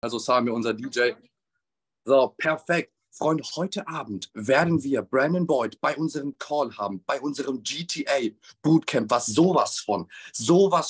Also sagen wir unser DJ. So, perfekt. Freunde, heute Abend werden wir Brandon Boyd bei unserem Call haben, bei unserem GTA Bootcamp, was sowas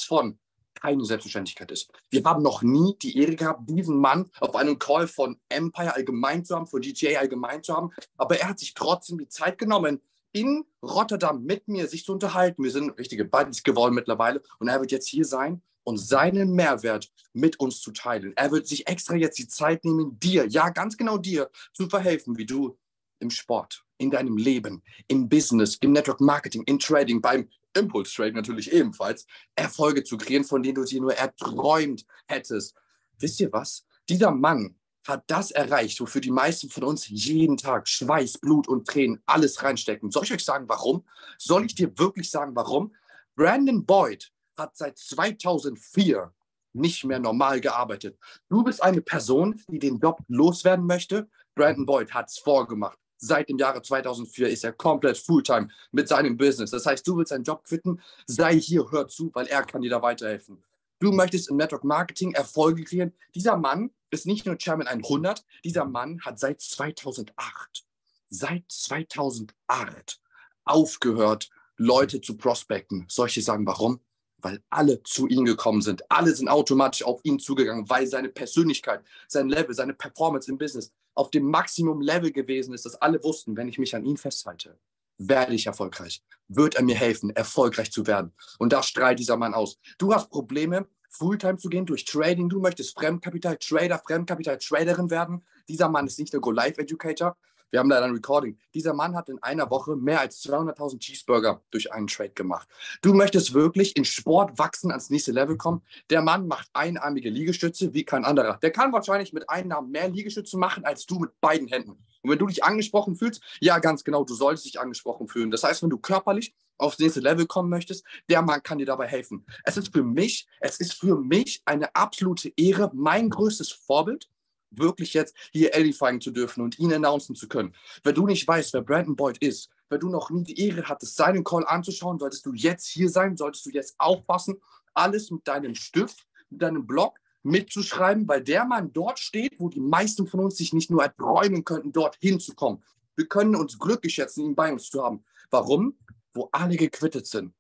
von keine Selbstverständlichkeit ist. Wir haben noch nie die Ehre gehabt, diesen Mann auf einem Call von Empire allgemein zu haben, von GTA allgemein zu haben. Aber er hat sich trotzdem die Zeit genommen, in Rotterdam mit mir sich zu unterhalten. Wir sind richtige Buddies geworden mittlerweile und er wird jetzt hier sein und seinen Mehrwert mit uns zu teilen. Er wird sich extra jetzt die Zeit nehmen, dir, ja ganz genau dir, zu verhelfen, wie du im Sport, in deinem Leben, im Business, im Network Marketing, im Trading, beim Impulse Trade natürlich ebenfalls, Erfolge zu kreieren, von denen du dir nur erträumt hättest. Wisst ihr was? Dieser Mann hat das erreicht, wofür die meisten von uns jeden Tag Schweiß, Blut und Tränen alles reinstecken. Soll ich euch sagen, warum? Soll ich dir wirklich sagen, warum? Brandon Boyd hat seit 2004 nicht mehr normal gearbeitet. Du bist eine Person, die den Job loswerden möchte. Brandon Boyd hat es vorgemacht. Seit dem Jahre 2004 ist er komplett Fulltime mit seinem Business. Das heißt, du willst seinen Job quitten, sei hier, hör zu, weil er kann dir da weiterhelfen. Du möchtest im Network Marketing Erfolge kreieren. Dieser Mann ist nicht nur Chairman 100, dieser Mann hat seit 2008 aufgehört, Leute zu prospecten. Soll ich dir sagen, warum? Weil alle zu ihm gekommen sind. Alle sind automatisch auf ihn zugegangen, weil seine Persönlichkeit, sein Level, seine Performance im Business auf dem Maximum-Level gewesen ist, dass alle wussten, wenn ich mich an ihn festhalte, werde ich erfolgreich. Wird er mir helfen, erfolgreich zu werden. Und da strahlt dieser Mann aus. Du hast Probleme, Fulltime zu gehen durch Trading. Du möchtest Fremdkapital-Trader, Fremdkapital-Traderin werden. Dieser Mann ist nicht der Go-Live-Educator. Wir haben leider ein Recording. Dieser Mann hat in einer Woche mehr als 200.000 Cheeseburger durch einen Trade gemacht. Du möchtest wirklich in Sport wachsen, ans nächste Level kommen. Der Mann macht einarmige Liegestütze wie kein anderer. Der kann wahrscheinlich mit einem Arm mehr Liegestütze machen als du mit beiden Händen. Und wenn du dich angesprochen fühlst, ja, ganz genau, du solltest dich angesprochen fühlen. Das heißt, wenn du körperlich aufs nächste Level kommen möchtest, der Mann kann dir dabei helfen. Es ist für mich eine absolute Ehre, mein größtes Vorbild, wirklich jetzt hier edifying zu dürfen und ihn announcen zu können. Wenn du nicht weißt, wer Brandon Boyd ist, wenn du noch nie die Ehre hattest, seinen Call anzuschauen, solltest du jetzt hier sein, solltest du jetzt aufpassen, alles mit deinem Stift, mit deinem Block mitzuschreiben, weil der Mann dort steht, wo die meisten von uns sich nicht nur erträumen könnten, dort hinzukommen. Wir können uns glücklich schätzen, ihn bei uns zu haben. Warum? Wo alle gequittet sind.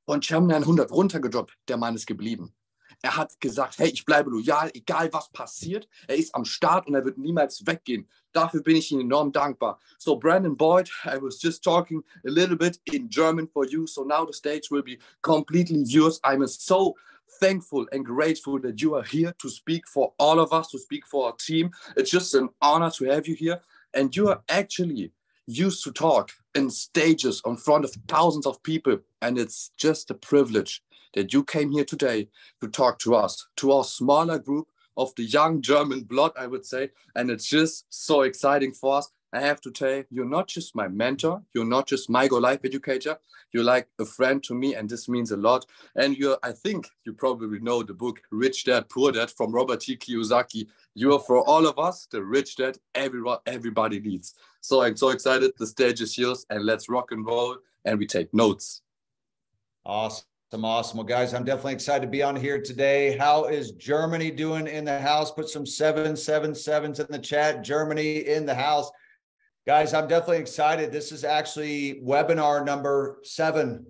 Von Chairman 100 runtergedroppt, der Mann ist geblieben. Er hat gesagt, hey, ich bleibe loyal, egal was passiert. Er ist am Start und er wird niemals weggehen. Dafür bin ich ihm enorm dankbar. So, Brandon Boyd, I was just talking a little bit in German for you. So now the stage will be completely yours. I'm so thankful and grateful that you are here to speak for all of us, to speak for our team. It's just an honor to have you here. And you are actually used to talk in stages in front of thousands of people. And it's just a privilege that you came here today to talk to us, to our smaller group of the young German blood, I would say. And it's just so exciting for us. I have to tell you, you're not just my mentor, you're not just my Go Life educator, you're like a friend to me, and this means a lot. And I think you probably know the book Rich Dad, Poor Dad from Robert T. Kiyosaki. You are for all of us, the rich dad everybody needs. So I'm so excited. The stage is yours, and let's rock and roll, and we take notes. Awesome. Well, guys, I'm definitely excited to be on here today. How is Germany doing in the house? Put some 777s in the chat. Germany in the house. Guys, I'm definitely excited. This is actually webinar number 7.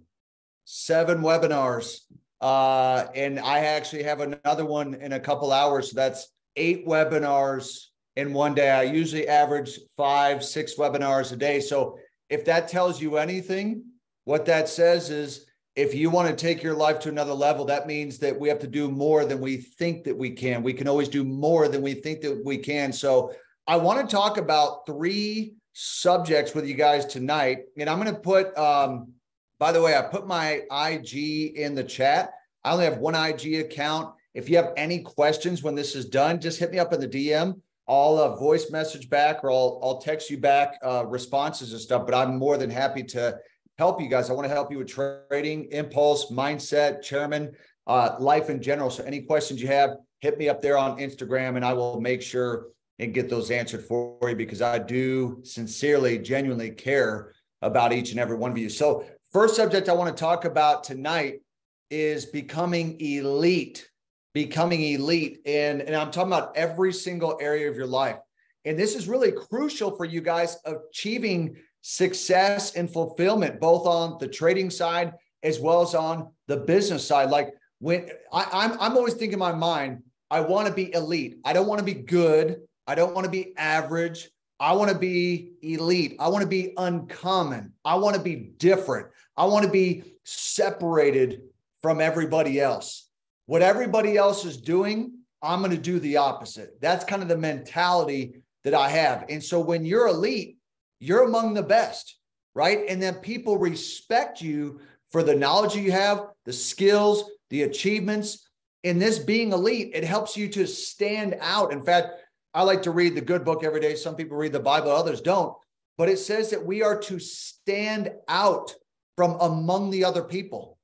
7 webinars. And I actually have another one in a couple hours. So that's 8 webinars in one day. I usually average 5-6 webinars a day. So if that tells you anything, what that says is, if you want to take your life to another level, that means that we have to do more than we think that we can. We can always do more than we think that we can. So I want to talk about 3 subjects with you guys tonight. And I'm going to put, by the way, I put my IG in the chat. I only have one IG account. If you have any questions when this is done, just hit me up in the DM. I'll voice message back, or I'll text you back responses and stuff, but I'm more than happy to help you guys. I want to help you with trading, impulse, mindset, chairman, life in general. So any questions you have, hit me up there on Instagram, and I will make sure and get those answered for you, because I do sincerely, genuinely care about each and every one of you. So first subject I want to talk about tonight is becoming elite becoming elite. And I'm talking about every single area of your life. And this is really crucial for you guys achieving success and fulfillment, both on the trading side as well as on the business side. Like when I'm always thinking in my mind, I want to be elite. I don't want to be good. I don't want to be average. I want to be elite. I want to be uncommon. I want to be different. I want to be separated from everybody else. What everybody else is doing, I'm going to do the opposite. That's kind of the mentality that I have. And so when you're elite, you're among the best, right? And then people respect you for the knowledge you have, the skills, the achievements. In this being elite, it helps you to stand out. In fact, I like to read the good book every day. Some people read the Bible, others don't. But it says that we are to stand out from among the other people.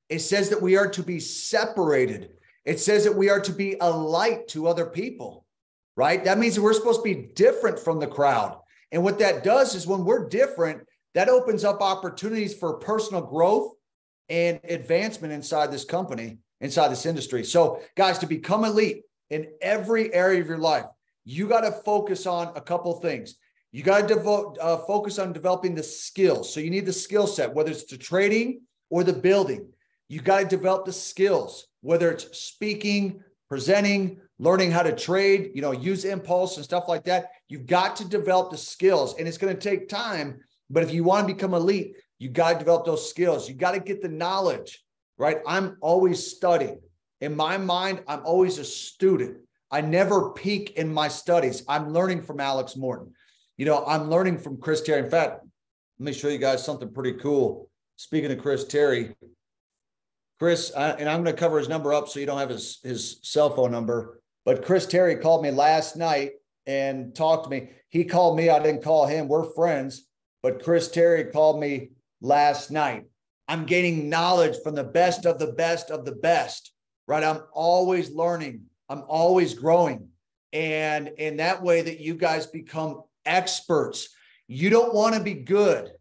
It says that we are to be separated. It says that we are to be a light to other people, right? That means that we're supposed to be different from the crowd. And what that does is when we're different, that opens up opportunities for personal growth and advancement inside this company, inside this industry. So guys, to become elite in every area of your life, you got to focus on a couple of things. You got to focus on developing the skills. So you need the skill set, whether it's the trading or the building. You got to develop the skills, whether it's speaking, presenting, learning how to trade, use impulse and stuff like that. You've got to develop the skills, and it's going to take time. But if you want to become elite, you got to develop those skills. You got to get the knowledge, right? I'm always studying. In my mind, I'm always a student. I never peak in my studies. I'm learning from Alex Morton. I'm learning from Chris Terry. In fact, let me show you guys something pretty cool. Speaking of Chris Terry, Chris, and I'm going to cover his number up so you don't have his cell phone number, but Chris Terry called me last night and talked to me. He called me. I didn't call him. We're friends, but Chris Terry called me last night. I'm gaining knowledge from the best of the best of the best, right? I'm always learning. I'm always growing. And in that way that you guys become experts. You don't want to be good.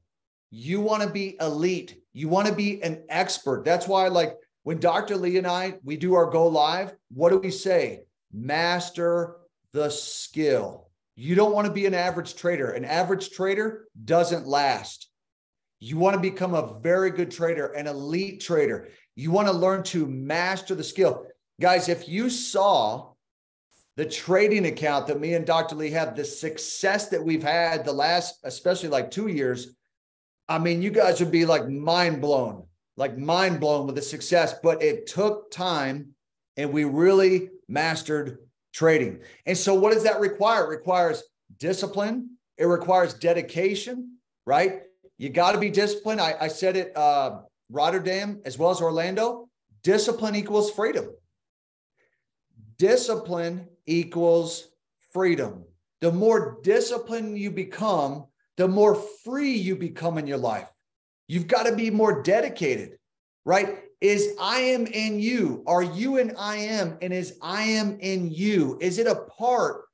You want to be elite. You want to be an expert. That's why, like, when Dr. Lee and we do our go live, what do we say? Master the skill. You don't want to be an average trader. An average trader doesn't last. You want to become a very good trader, an elite trader. You want to learn to master the skill. Guys, if you saw the trading account that me and Dr. Lee have, the success that we've had the last, especially like 2 years, I mean, you guys would be like mind blown with the success, but it took time and we really mastered trading. And so what does that require? It requires discipline. It requires dedication, right? You got to be disciplined. I said it, Rotterdam as well as Orlando, discipline equals freedom. Discipline equals freedom. The more disciplined you become, the more free you become in your life. You've got to be more dedicated, right? Is I am in you? Are you in I am? And is I am in you? Is it a part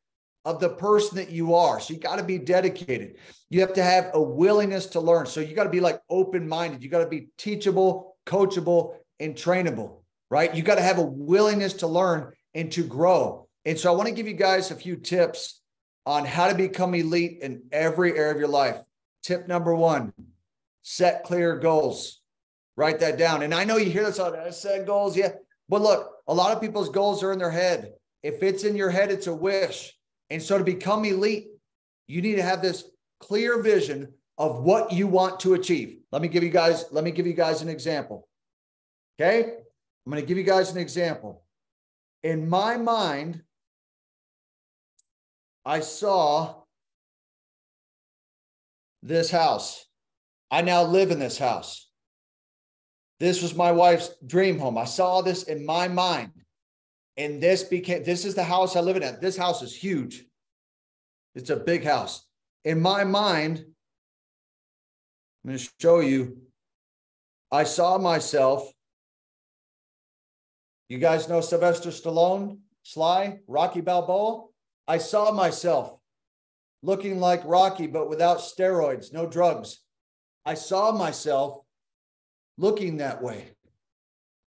of the person that you are? So you got to be dedicated. You have to have a willingness to learn. So you got to be like open-minded. You got to be teachable, coachable, and trainable, right? You got to have a willingness to learn and to grow. And so I want to give you guys a few tips on how to become elite in every area of your life. Tip number 1, set clear goals. Write that down. And I know you hear this all, I set goals, yeah. But look, a lot of people's goals are in their head. If it's in your head, it's a wish. And so to become elite, you need to have this clear vision of what you want to achieve. Let me give you guys an example. Okay? I'm going to give you guys an example. In my mind, I saw this house. I now live in this house. This was my wife's dream home. I saw this in my mind. And this is the house I live in. This house is huge. It's a big house. In my mind, I'm going to show you, I saw myself. You guys know Sylvester Stallone, Sly, Rocky Balboa? I saw myself looking like Rocky, but without steroids, no drugs. I saw myself looking that way,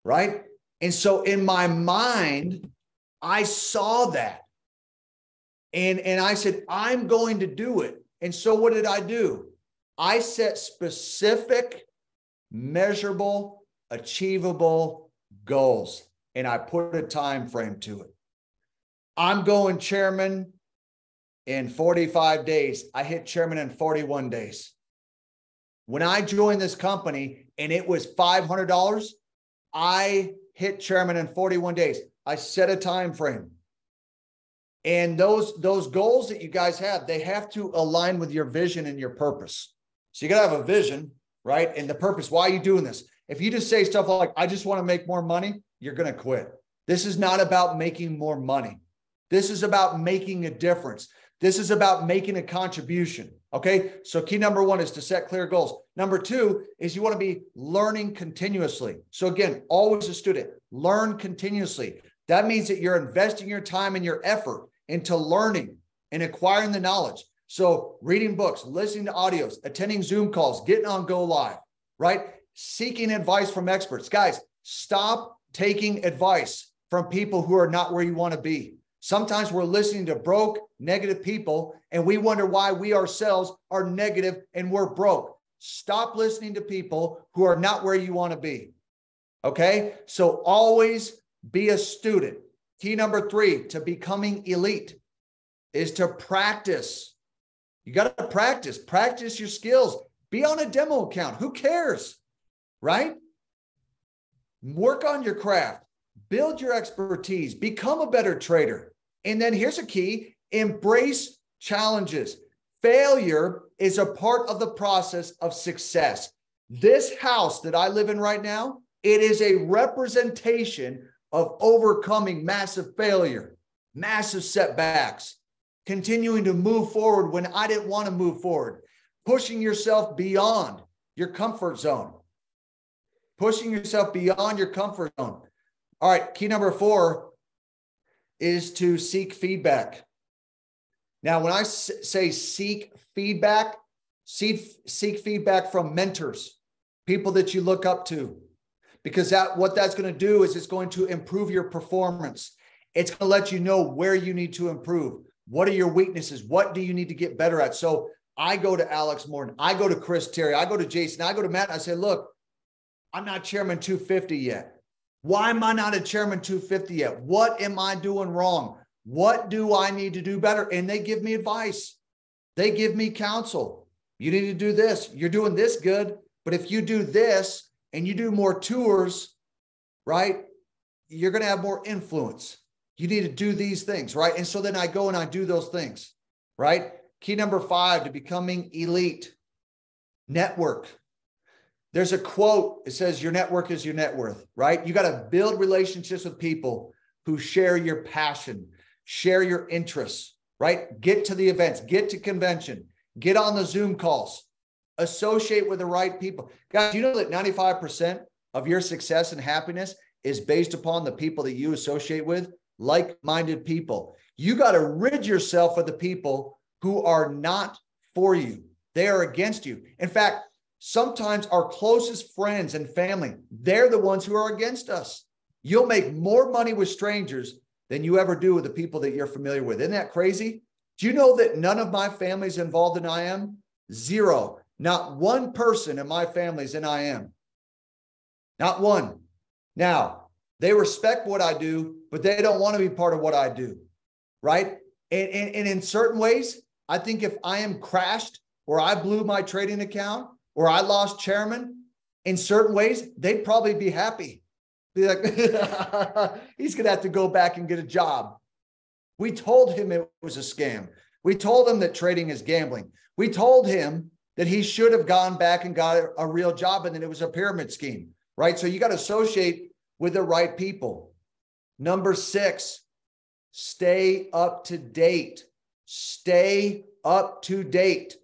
right? And so in my mind, I saw that. And I said, I'm going to do it. And so what did I do? I set specific, measurable, achievable goals. And I put a time frame to it. I'm going chairman in 45 days. I hit chairman in 41 days. When I joined this company and it was $500, I hit chairman in 41 days. I set a time frame. And those goals that you guys have, they have to align with your vision and your purpose. So you got to have a vision, right? And the purpose. Why are you doing this? If you just say stuff like, I just want to make more money, you're going to quit. This is not about making more money. This is about making a difference. This is about making a contribution. Okay. So key number one is to set clear goals. Number two is you want to be learning continuously. So again, always a student, learn continuously. That means that you're investing your time and your effort into learning and acquiring the knowledge. So reading books, listening to audios, attending Zoom calls, getting on Go Live, right? Seeking advice from experts. Guys, stop taking advice from people who are not where you want to be. Sometimes we're listening to broke, negative people, and we wonder why we ourselves are negative and we're broke. Stop listening to people who are not where you want to be. Okay? So always be a student. Key number three to becoming elite is to practice. You got to practice your skills. Be on a demo account. Who cares? Right? Work on your craft. Build your expertise. Become a better trader. And then here's a key: embrace challenges. Failure is a part of the process of success. This house that I live in right now, it is a representation of overcoming massive failure, massive setbacks, continuing to move forward when I didn't want to move forward, pushing yourself beyond your comfort zone, pushing yourself beyond your comfort zone. All right, key number four is to seek feedback. Now, when I say seek feedback, seek feedback from mentors, people that you look up to, because what that's going to do is it's going to improve your performance. It's going to let you know where you need to improve. What are your weaknesses? What do you need to get better at? So I go to Alex Morton, I go to Chris Terry, I go to Jason, I go to Matt, and I say, look, I'm not Chairman 250 yet. Why am I not a Chairman 250 yet? What am I doing wrong? What do I need to do better? And they give me advice. They give me counsel. You need to do this. You're doing this good, but if you do this and you do more tours, right, you're going to have more influence. You need to do these things, right? And so then I go and I do those things, right? Key number five to becoming elite: network. There's a quote. It says, your network is your net worth, right? You got to build relationships with people who share your passion, share your interests, right? Get to the events, get to convention, get on the Zoom calls, associate with the right people. Guys, you know that 95% of your success and happiness is based upon the people that you associate with, like-minded people. You got to rid yourself of the people who are not for you. They are against you. In fact, sometimes our closest friends and family, they're the ones who are against us. You'll make more money with strangers than you ever do with the people that you're familiar with. Isn't that crazy? Do you know that none of my family is involved in IM? Zero. Not one person in my family is in IM. Not one. Now, they respect what I do, but they don't want to be part of what I do, right? And in certain ways, I think if IM crashed or I blew my trading account or I lost chairman, in certain ways, they'd probably be happy. Be like, he's going to have to go back and get a job. We told him it was a scam. We told him that trading is gambling. We told him that he should have gone back and got a real job and that it was a pyramid scheme, right? So you got to associate with the right people. Number 6, stay up to date. Stay up to date.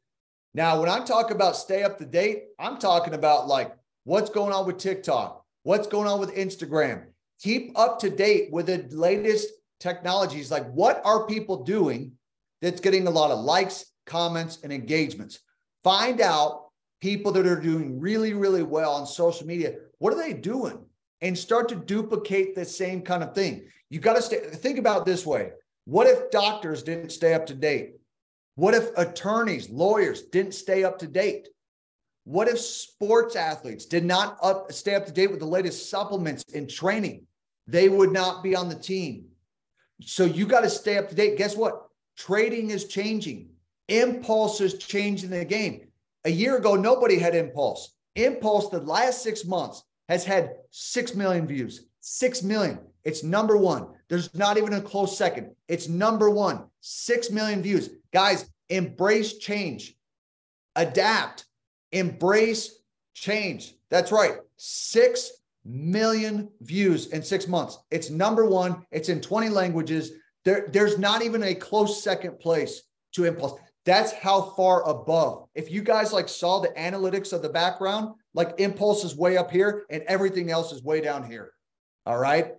Now, when I talk about stay up to date, I'm talking about like what's going on with TikTok, what's going on with Instagram. Keep up to date with the latest technologies. Like, what are people doing that's getting a lot of likes, comments, and engagements? Find out people that are doing really, really well on social media. What are they doing? and start to duplicate the same kind of thing. You got to think about it this way. What if doctors didn't stay up to date? What if attorneys, lawyers didn't stay up to date? What if sports athletes did not stay up to date with the latest supplements and training? They would not be on the team. So you got to stay up to date. Guess what? Trading is changing. Impulse is changing the game. A year ago, nobody had Impulse. Impulse, the last 6 months, has had 6 million views. 6 million. It's number one. There's not even a close second. It's number one. 6 million views. Guys, embrace change. Adapt. Embrace change. That's right. 6 million views in 6 months. It's number one. It's in 20 languages. There's not even a close second place to Impulse. That's how far above. If you guys like saw the analytics of the background, like Impulse is way up here and everything else is way down here. All right.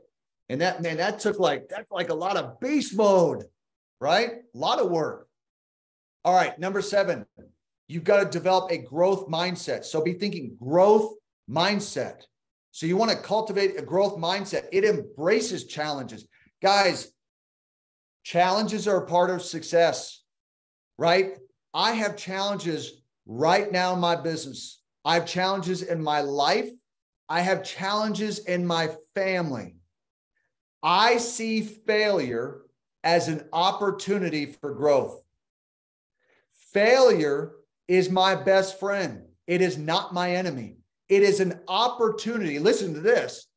And that, man, that's like a lot of beast mode, right? A lot of work. All right. Number 7, you've got to develop a growth mindset. So be thinking growth mindset. So you want to cultivate a growth mindset. It embraces challenges. Guys, challenges are a part of success, right? I have challenges right now in my business. I have challenges in my life. I have challenges in my family. I see failure as an opportunity for growth. Failure is my best friend. It is not my enemy. It is an opportunity. Listen to this.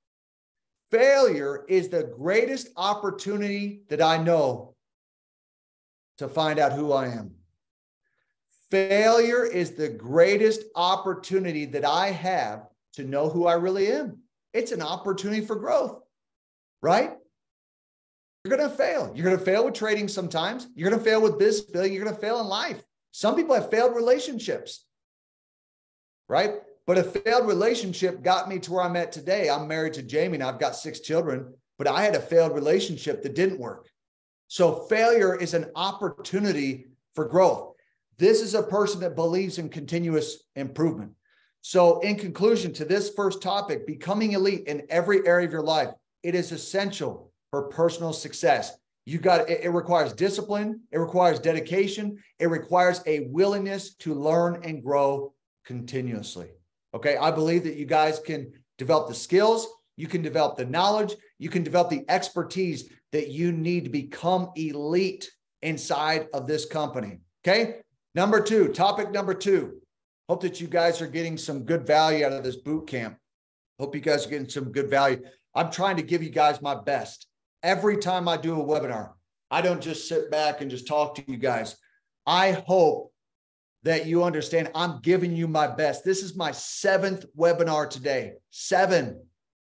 Failure is the greatest opportunity that I know to find out who I am. Failure is the greatest opportunity that I have to know who I really am. It's an opportunity for growth, right? You're going to fail. You're going to fail with trading sometimes. You're going to fail with business building. You're going to fail in life. Some people have failed relationships, right? But a failed relationship got me to where I'm at today. I'm married to Jamie and I've got 6 children, but I had a failed relationship that didn't work. So failure is an opportunity for growth. This is a person that believes in continuous improvement. So in conclusion to this first topic, becoming elite in every area of your life, it is essential for personal success. It requires discipline. It requires dedication. It requires a willingness to learn and grow continuously. Okay. I believe that you guys can develop the skills. You can develop the knowledge. You can develop the expertise that you need to become elite inside of this company. Okay. Topic number 2. Hope that you guys are getting some good value out of this boot camp. Hope you guys are getting some good value. I'm trying to give you guys my best. Every time I do a webinar, I don't just sit back and just talk to you guys. I hope that you understand I'm giving you my best. This is my 7th webinar today. 7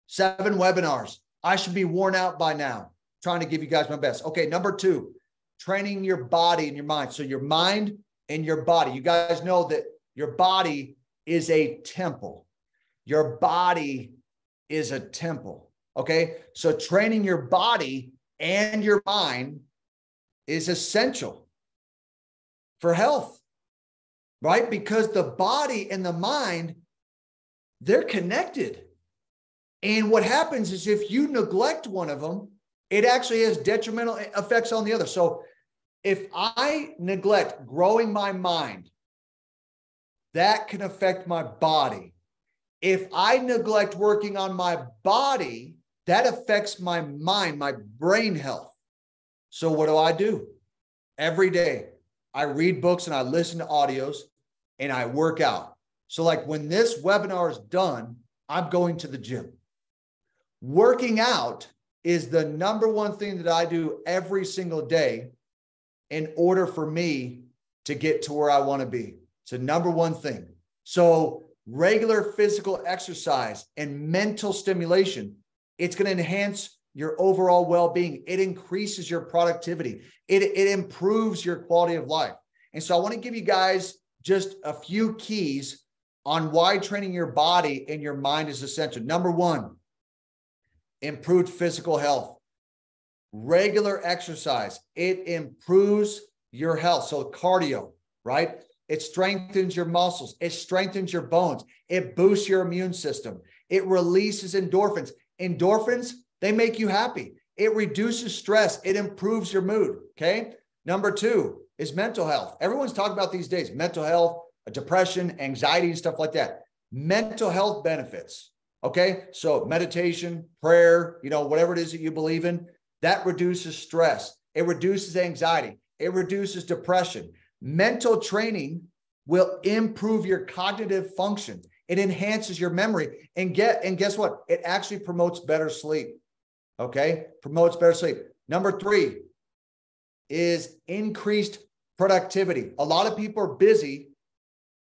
webinars. I should be worn out by now, trying to give you guys my best. Okay, number 2, training your body and your mind. So your mind and your body. You guys know that your body is a temple. Your body is a temple. Okay, so training your body and your mind is essential for health, right? Because the body and the mind, they're connected. And what happens is if you neglect one of them, it actually has detrimental effects on the other. So if I neglect growing my mind, that can affect my body. If I neglect working on my body, that affects my mind, my brain health. So what do? Every day, I read books and I listen to audios and I work out. So like when this webinar is done, I'm going to the gym. Working out is the number one thing that I do every single day in order for me to get to where I want to be. It's the number one thing. So regular physical exercise and mental stimulation, it's going to enhance your overall well-being. It increases your productivity. It improves your quality of life. And so I want to give you guys just a few keys on why training your body and your mind is essential. Number 1, improved physical health. Regular exercise, it improves your health. So cardio, right? It strengthens your muscles. It strengthens your bones. It boosts your immune system. It releases endorphins. Endorphins, they make you happy. It reduces stress. It improves your mood. Okay. Number 2 is mental health. Everyone's talking about these days, mental health, depression, anxiety, and stuff like that. Mental health benefits. Okay. So meditation, prayer, whatever it is that you believe in, that reduces stress. It reduces anxiety. It reduces depression. Mental training will improve your cognitive function. It enhances your memory. And guess what? It actually promotes better sleep. Okay. Promotes better sleep. Number 3 is increased productivity. A lot of people are busy,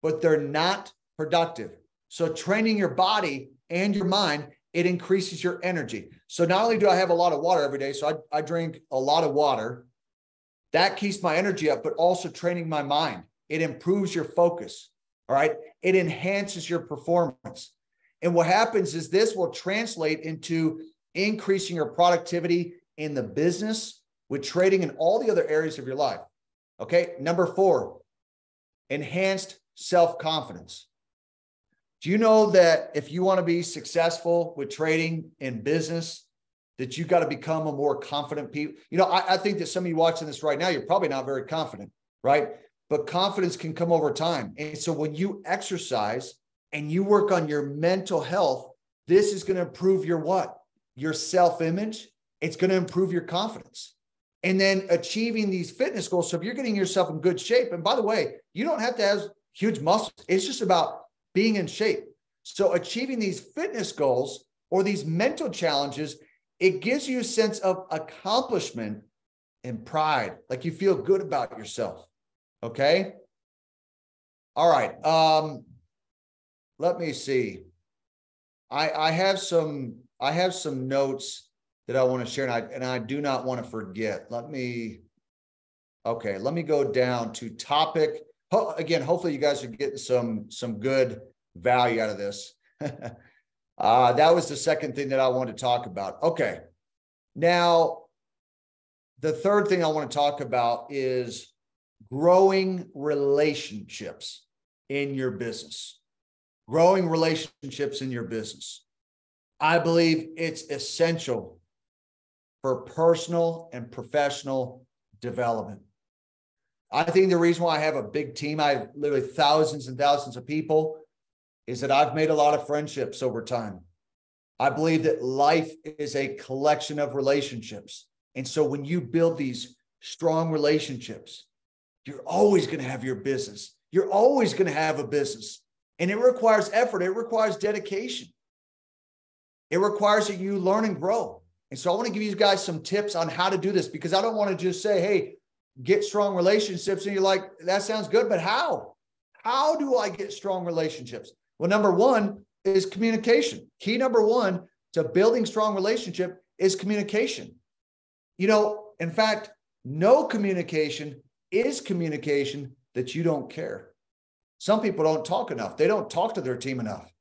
but they're not productive. So training your body and your mind, it increases your energy. So not only do I have a lot of water every day, so I drink a lot of water, that keeps my energy up, but also training my mind. It improves your focus. All right. It enhances your performance. And what happens is this will translate into increasing your productivity in the business, with trading, and all the other areas of your life. Okay. Number 4, enhanced self-confidence. Do you know that if you want to be successful with trading in business, that you got to become a more confident people? I think that some of you watching this right now, you're probably not very confident, right? But confidence can come over time. And so when you exercise and you work on your mental health, this is going to improve your what? Your self-image. It's going to improve your confidence. And then achieving these fitness goals. So if you're getting yourself in good shape, and by the way, you don't have to have huge muscles. It's just about being in shape. So achieving these fitness goals or these mental challenges, it gives you a sense of accomplishment and pride. Like you feel good about yourself. Okay. All right. Let me see. I have some notes that I want to share, and I do not want to forget. Let me go down to topic. Again, hopefully you guys are getting some good value out of this. That was the second thing that I wanted to talk about. Okay. Now, the third thing I want to talk about is growing relationships in your business. Growing relationships in your business. I believe it's essential for personal and professional development. I think the reason why I have a big team, I have literally thousands and thousands of people, is that I've made a lot of friendships over time. I believe that life is a collection of relationships. And so when you build these strong relationships, you're always going to have your business. You're always going to have a business. And it requires effort. It requires dedication. It requires that you learn and grow. And so I want to give you guys some tips on how to do this, because I don't want to just say, hey, get strong relationships. And you're like, that sounds good, but how? How do I get strong relationships? Well, number 1 is communication. Key number 1 to building strong relationship is communication. In fact, no communication is communication that you don't care. Some people don't talk enough. They don't talk to their team enough.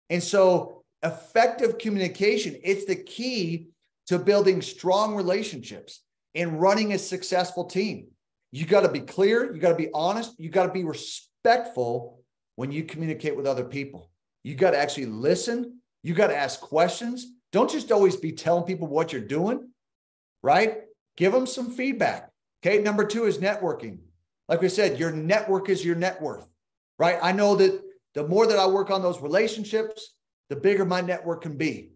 And so effective communication, it's the key to building strong relationships and running a successful team. You got to be clear. You got to be honest. You got to be respectful when you communicate with other people. You got to actually listen. You got to ask questions. Don't just always be telling people what you're doing, right? Give them some feedback. Okay. Number 2 is networking. Like we said, your network is your net worth, right? I know that the more that I work on those relationships, the bigger my network can be.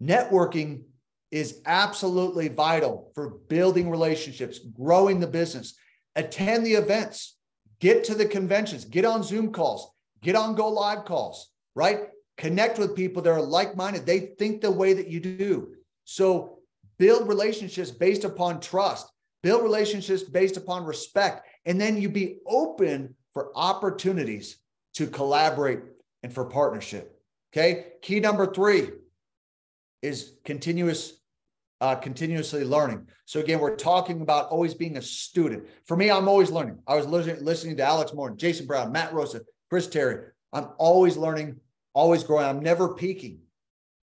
Networking is absolutely vital for building relationships, growing the business. Attend the events, get to the conventions, get on Zoom calls, get on Go Live calls, right? Connect with people that are like-minded. They think the way that you do. So build relationships based upon trust, build relationships based upon respect, and then you be open for opportunities to collaborate and for partnership. Okay. Key number 3 is continuously learning. So again, we're talking about always being a student. For me, I'm always learning. I was listening to Alex Morton, Jason Brown, Matt Rosa, Chris Terry. I'm always learning, always growing. I'm never peaking.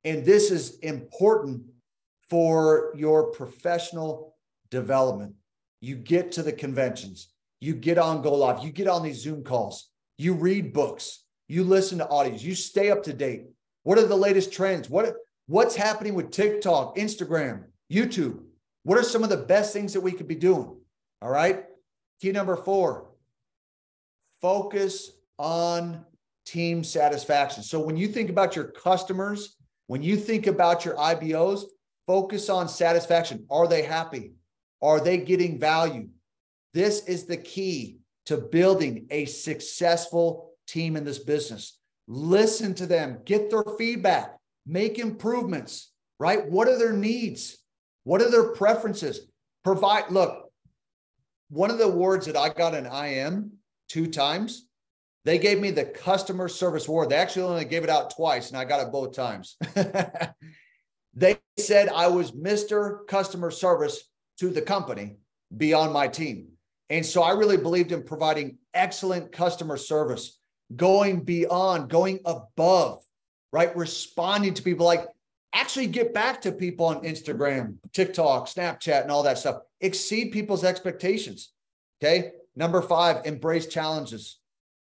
And this is important for your professional development. You get to the conventions, you get on Go Live, you get on these Zoom calls, you read books, you listen to audios, you stay up to date. What are the latest trends? What's happening with TikTok, Instagram, YouTube? What are some of the best things that we could be doing? All right. Key number 4, focus on team satisfaction. So when you think about your customers, when you think about your IBOs, focus on satisfaction. Are they happy? Are they getting value? This is the key to building a successful team in this business. Listen to them, get their feedback, make improvements, right? What are their needs? What are their preferences? Look, one of the awards that I got in IM 2 times, they gave me the customer service award. They actually only gave it out twice, and I got it both times. They said I was Mr. Customer Service to the company beyond my team. And so I really believed in providing excellent customer service, going beyond, going above, right? Responding to people, like actually get back to people on Instagram, TikTok, Snapchat, and all that stuff. Exceed people's expectations. Okay. Number 5, embrace challenges.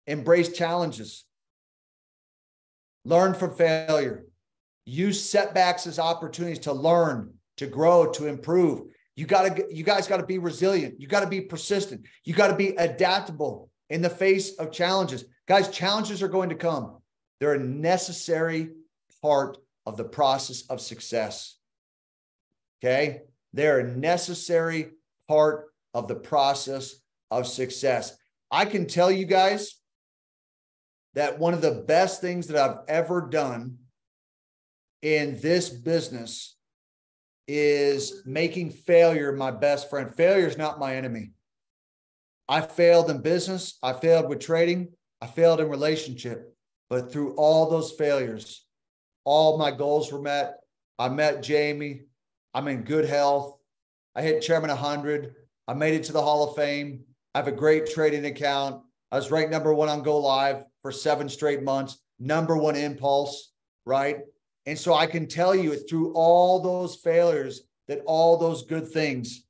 Embrace challenges. Learn from failure. Use setbacks as opportunities to learn, to grow, to improve. You guys got to be resilient. You got to be persistent. You got to be adaptable in the face of challenges. Guys, challenges are going to come. They're a necessary part of the process of success. Okay? They're a necessary part of the process of success. I can tell you guys that one of the best things that I've ever done in this business is making failure my best friend. Failure is not my enemy. I failed in business. I failed with trading. I failed in relationship. But through all those failures, all my goals were met. I met Jamie. I'm in good health. I hit Chairman 100. I made it to the Hall of Fame. I have a great trading account. I was ranked number 1 on Go Live for 7 straight months. Number 1 impulse, right? And so I can tell you it's through all those failures that all those good things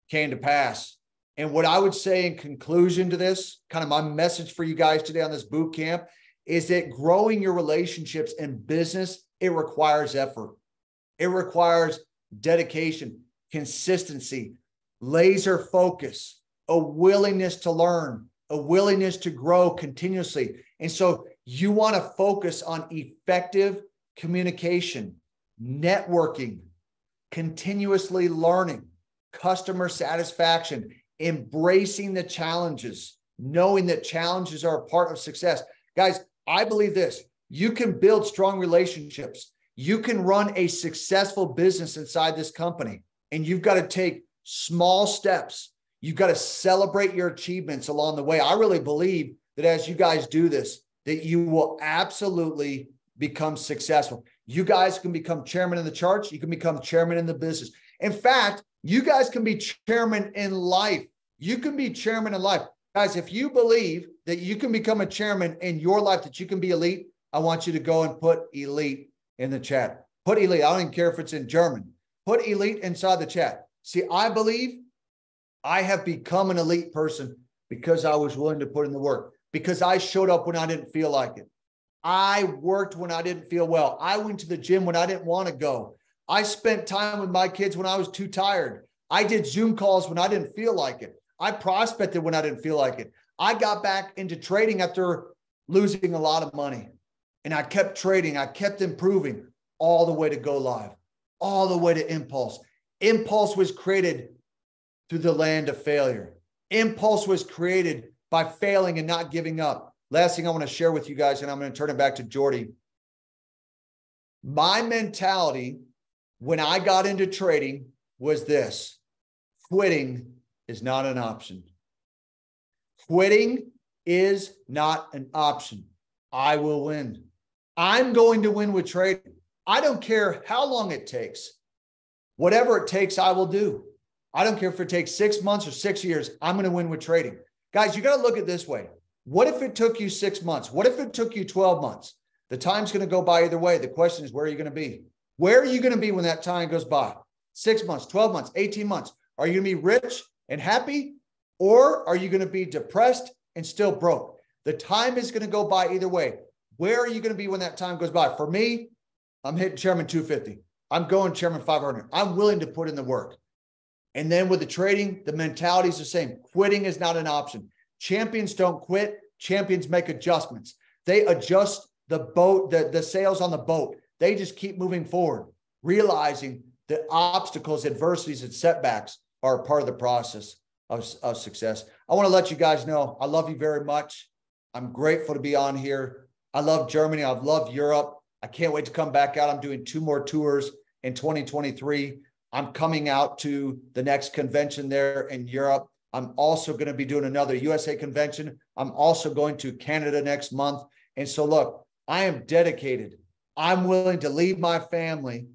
came to pass. And what I would say in conclusion to this, kind of my message for you guys today on this boot camp, is that growing your relationships in business, it requires effort. It requires dedication, consistency, laser focus, a willingness to learn, a willingness to grow continuously. And so you want to focus on effective communication, networking, continuously learning, customer satisfaction, embracing the challenges, knowing that challenges are a part of success. Guys, I believe this. You can build strong relationships. You can run a successful business inside this company, and you've got to take small steps. You've got to celebrate your achievements along the way. I really believe that as you guys do this, that you will absolutely become successful. You guys can become chairman in the charts. You can become chairman in the business. In fact, you guys can be chairman in life. You can be chairman in life. Guys, if you believe that you can become a chairman in your life, that you can be elite, I want you to go and put elite in the chat. Put elite. I don't even care if it's in German. Put elite inside the chat. See, I believe I have become an elite person because I was willing to put in the work, because I showed up when I didn't feel like it. I worked when I didn't feel well. I went to the gym when I didn't want to go. I spent time with my kids when I was too tired. I did Zoom calls when I didn't feel like it. I prospected when I didn't feel like it. I got back into trading after losing a lot of money. And I kept trading. I kept improving all the way to Go Live, all the way to Impulse. Impulse was created through the land of failure. Impulse was created by failing and not giving up. Last thing I want to share with you guys, and I'm going to turn it back to Jordy. My mentality when I got into trading was this: quitting is not an option. Quitting is not an option. I will win. I'm going to win with trading. I don't care how long it takes. Whatever it takes, I will do. I don't care if it takes 6 months or 6 years. I'm going to win with trading. Guys, you got to look at it this way. What if it took you 6 months? What if it took you 12 months? The time's going to go by either way. The question is, where are you going to be? Where are you going to be when that time goes by? 6 months, 12 months, 18 months. Are you going to be rich and happy? Or are you going to be depressed and still broke? The time is going to go by either way. Where are you going to be when that time goes by? For me, I'm hitting Chairman 250. I'm going Chairman 500. I'm willing to put in the work. And then with the trading, the mentality is the same. Quitting is not an option. Champions don't quit. Champions make adjustments. They adjust the boat, the sails on the boat. They just keep moving forward, realizing that obstacles, adversities, and setbacks are a part of the process of success. I want to let you guys know I love you very much. I'm grateful to be on here. I love Germany. I love Europe. I can't wait to come back out. I'm doing 2 more tours in 2023. I'm coming out to the next convention there in Europe. I'm also going to be doing another USA convention. I'm also going to Canada next month. And so, look, I am dedicated. I'm willing to leave my family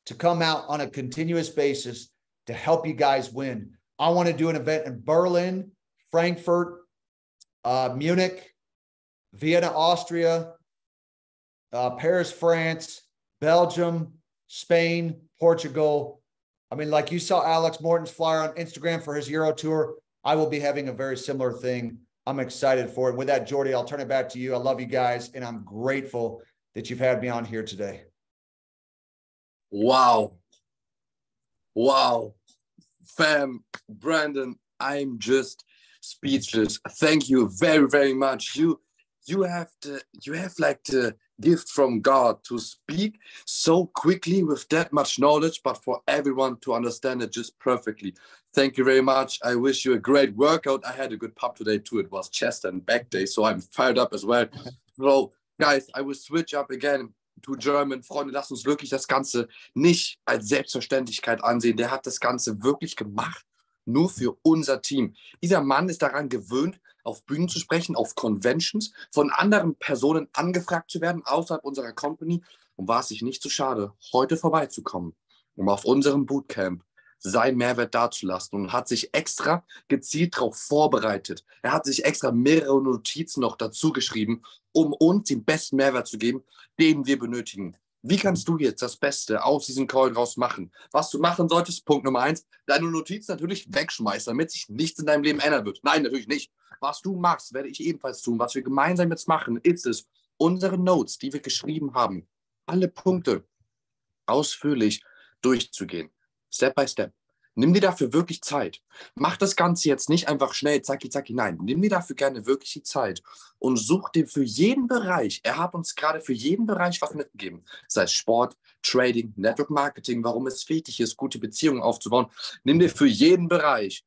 to come out on a continuous basis to help you guys win. I want to do an event in Berlin, Frankfurt, Munich, Vienna, Austria, Paris, France, Belgium, Spain, Portugal. I mean, like you saw Alex Morton's flyer on Instagram for his Euro tour, I will be having a very similar thing. I'm excited for it. With that, Jordy, I'll turn it back to you. I love you guys, and I'm grateful that you've had me on here today. Wow. Wow. Fam, Brandon, I'm just speechless. Thank you very, very much. You have like the gift from God to speak so quickly with that much knowledge, but for everyone to understand it just perfectly. Thank you very much. I wish you a great workout. I had a good pub today too. It was chest and back day, so I'm fired up as well. So, guys, I will switch up again to German. Freunde, lasst uns wirklich das Ganze nicht als Selbstverständlichkeit ansehen. Der hat das Ganze wirklich gemacht, nur für unser Team. Dieser Mann ist daran gewöhnt, auf Bühnen zu sprechen, auf Conventions, von anderen Personen angefragt zu werden, außerhalb unserer Company. Und war es sich nicht zu schade, heute vorbeizukommen, um auf unserem Bootcamp seinen Mehrwert dazulassen, und hat sich extra gezielt darauf vorbereitet. Er hat sich extra mehrere Notizen noch dazu geschrieben, um uns den besten Mehrwert zu geben, den wir benötigen. Wie kannst du jetzt das Beste aus diesem Call raus machen? Was du machen solltest, Punkt Nummer 1, deine Notizen natürlich wegschmeißen, damit sich nichts in deinem Leben ändern wird. Nein, natürlich nicht. Was du machst, werde ich ebenfalls tun. Was wir gemeinsam jetzt machen, ist es, unsere Notes, die wir geschrieben haben, alle Punkte ausführlich durchzugehen. Step by Step. Nimm dir dafür wirklich Zeit. Mach das Ganze jetzt nicht einfach schnell, zacki, zacki. Nein, nimm dir dafür gerne wirklich die Zeit und such dir für jeden Bereich, er hat uns gerade für jeden Bereich was mitgegeben, sei es Sport, Trading, Network Marketing, warum es wichtig ist, gute Beziehungen aufzubauen. Nimm dir für jeden Bereich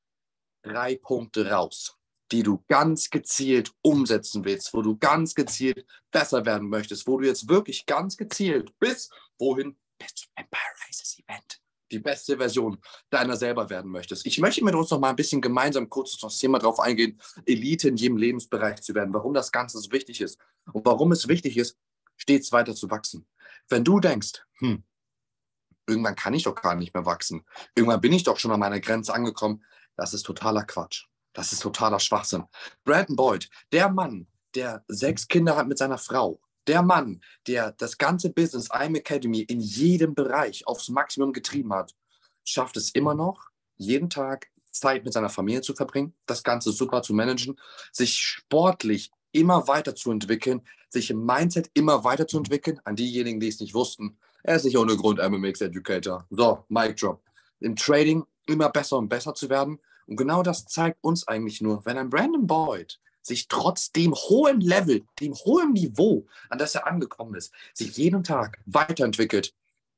3 Punkte raus, die du ganz gezielt umsetzen willst, wo du ganz gezielt besser werden möchtest, wo du jetzt wirklich ganz gezielt bis wohin? Bis zum Empire Rises Event. Die beste Version deiner selber werden möchtest. Ich möchte mit uns noch mal ein bisschen gemeinsam kurz auf das Thema drauf eingehen, Elite in jedem Lebensbereich zu werden, warum das Ganze so wichtig ist und warum es wichtig ist, stets weiter zu wachsen. Wenn du denkst, irgendwann kann ich doch gar nicht mehr wachsen, irgendwann bin ich doch schon an meiner Grenze angekommen, das ist totaler Quatsch. Das ist totaler Schwachsinn. Brandon Boyd, der Mann, der 6 Kinder hat mit seiner Frau, der Mann, der das ganze Business IM Academy in jedem Bereich aufs Maximum getrieben hat, schafft es immer noch, jeden Tag Zeit mit seiner Familie zu verbringen, das Ganze super zu managen, sich sportlich immer weiterzuentwickeln, sich im Mindset immer weiterzuentwickeln. An diejenigen, die es nicht wussten, er ist nicht ohne Grund MMX Educator. So, Mic Drop. Im Trading immer besser und besser zu werden. Und genau das zeigt uns eigentlich nur, wenn ein Brandon Boyd sich trotz dem hohen Level, dem hohen Niveau, an das er angekommen ist, sich jeden Tag weiterentwickelt.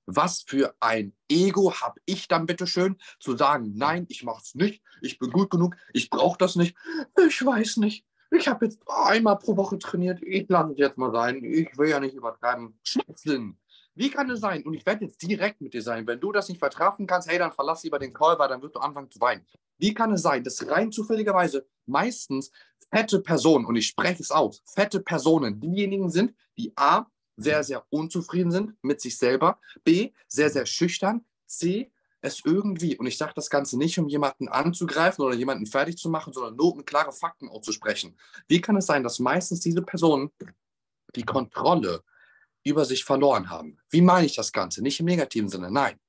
Was für ein Ego habe ich dann bitteschön, zu sagen, nein, ich mache es nicht, ich bin gut genug, ich brauche das nicht, ich weiß nicht, ich habe jetzt einmal pro Woche trainiert, ich lasse es jetzt mal sein, ich will ja nicht übertreiben. Schwachsinn. Wie kann es sein? Und ich werde jetzt direkt mit dir sein. Wenn du das nicht vertrafen kannst, hey, dann verlass lieber den Call, weil dann wirst du anfangen zu weinen. Wie kann es sein, dass rein zufälligerweise meistens fette Personen, und ich spreche es aus, fette Personen diejenigen sind, die A, sehr, sehr unzufrieden sind mit sich selber, B, sehr, sehr schüchtern, C, es irgendwie, und ich sage das Ganze nicht, um jemanden anzugreifen oder jemanden fertig zu machen, sondern nur um klare Fakten auszusprechen. Wie kann es sein, dass meistens diese Personen die Kontrolle über sich verloren haben? Wie meine ich das Ganze? Nicht im negativen Sinne, nein.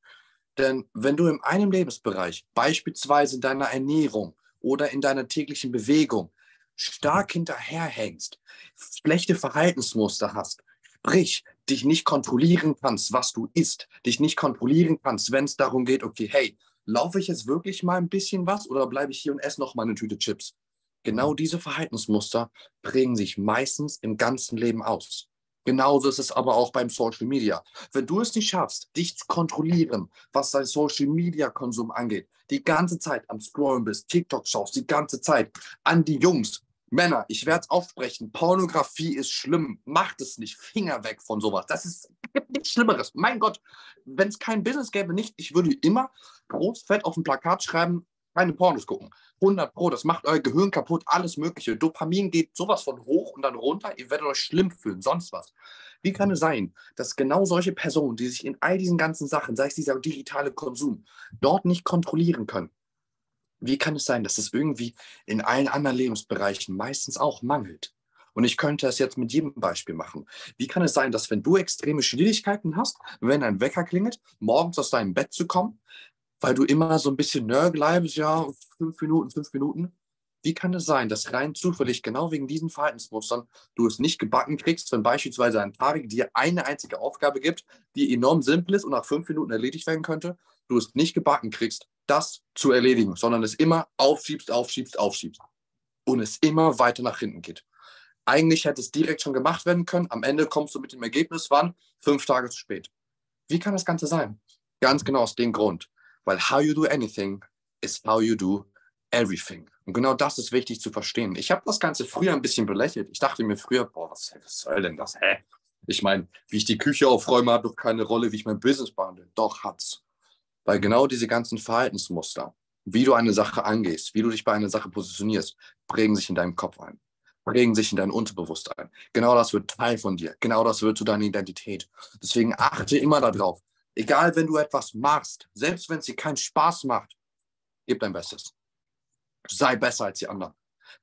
Denn wenn du in einem Lebensbereich, beispielsweise in deiner Ernährung oder in deiner täglichen Bewegung, stark hinterherhängst, schlechte Verhaltensmuster hast, sprich, dich nicht kontrollieren kannst, was du isst, dich nicht kontrollieren kannst, wenn es darum geht, okay, hey, laufe ich jetzt wirklich mal ein bisschen was oder bleibe ich hier und esse noch mal eine Tüte Chips? Genau diese Verhaltensmuster prägen sich meistens im ganzen Leben aus. Genauso ist es aber auch beim Social Media. Wenn du es nicht schaffst, dich zu kontrollieren, was dein Social Media Konsum angeht, die ganze Zeit am Scrollen bist, TikTok schaust, die ganze Zeit an die Jungs, Männer, ich werde es aufsprechen, Pornografie ist schlimm, macht es nicht, Finger weg von sowas. Gibt nichts Schlimmeres. Mein Gott, wenn es kein Business gäbe, nicht, ich würde immer groß fett auf dem Plakat schreiben, keine Pornos gucken. 100 Pro, das macht euer Gehirn kaputt, alles Mögliche. Dopamin geht sowas von hoch und dann runter, ihr werdet euch schlimm fühlen, sonst was. Wie kann es sein, dass genau solche Personen, die sich in all diesen ganzen Sachen, sei es dieser digitale Konsum, dort nicht kontrollieren können? Wie kann es sein, dass es irgendwie in allen anderen Lebensbereichen meistens auch mangelt? Und ich könnte es jetzt mit jedem Beispiel machen. Wie kann es sein, dass wenn du extreme Schwierigkeiten hast, wenn ein Wecker klingelt, morgens aus deinem Bett zu kommen, weil du immer so ein bisschen nörgel bist, ja, 5 Minuten, 5 Minuten. Wie kann es sein, dass rein zufällig genau wegen diesen Verhaltensmustern du es nicht gebacken kriegst, wenn beispielsweise ein Tarek dir eine einzige Aufgabe gibt, die enorm simpel ist und nach 5 Minuten erledigt werden könnte, du es nicht gebacken kriegst, das zu erledigen, sondern es immer aufschiebst, aufschiebst, aufschiebst und es immer weiter nach hinten geht. Eigentlich hätte es direkt schon gemacht werden können. Am Ende kommst du mit dem Ergebnis, wann? 5 Tage zu spät. Wie kann das Ganze sein? Ganz genau aus dem Grund. Weil how you do anything is how you do everything. Und genau das ist wichtig zu verstehen. Ich habe das Ganze früher ein bisschen belächelt. Ich dachte mir früher, boah, was soll denn das? Hä? Ich meine, wie ich die Küche aufräume, hat doch keine Rolle, wie ich mein Business behandle. Doch hat's. Weil genau diese ganzen Verhaltensmuster, wie du eine Sache angehst, wie du dich bei einer Sache positionierst, prägen sich in deinem Kopf ein, prägen sich in dein Unterbewusstsein. Genau das wird Teil von dir. Genau das wird zu deiner Identität. Deswegen achte immer darauf. Egal, wenn du etwas machst, selbst wenn es dir keinen Spaß macht, gib dein Bestes. Sei besser als die anderen.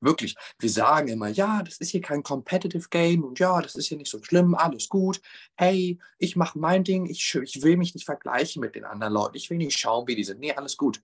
Wirklich, wir sagen immer, ja, das ist hier kein Competitive Game und ja, das ist hier nicht so schlimm, alles gut. Hey, ich mache mein Ding, ich will mich nicht vergleichen mit den anderen Leuten, ich will nicht schauen, wie die sind. Nee, alles gut.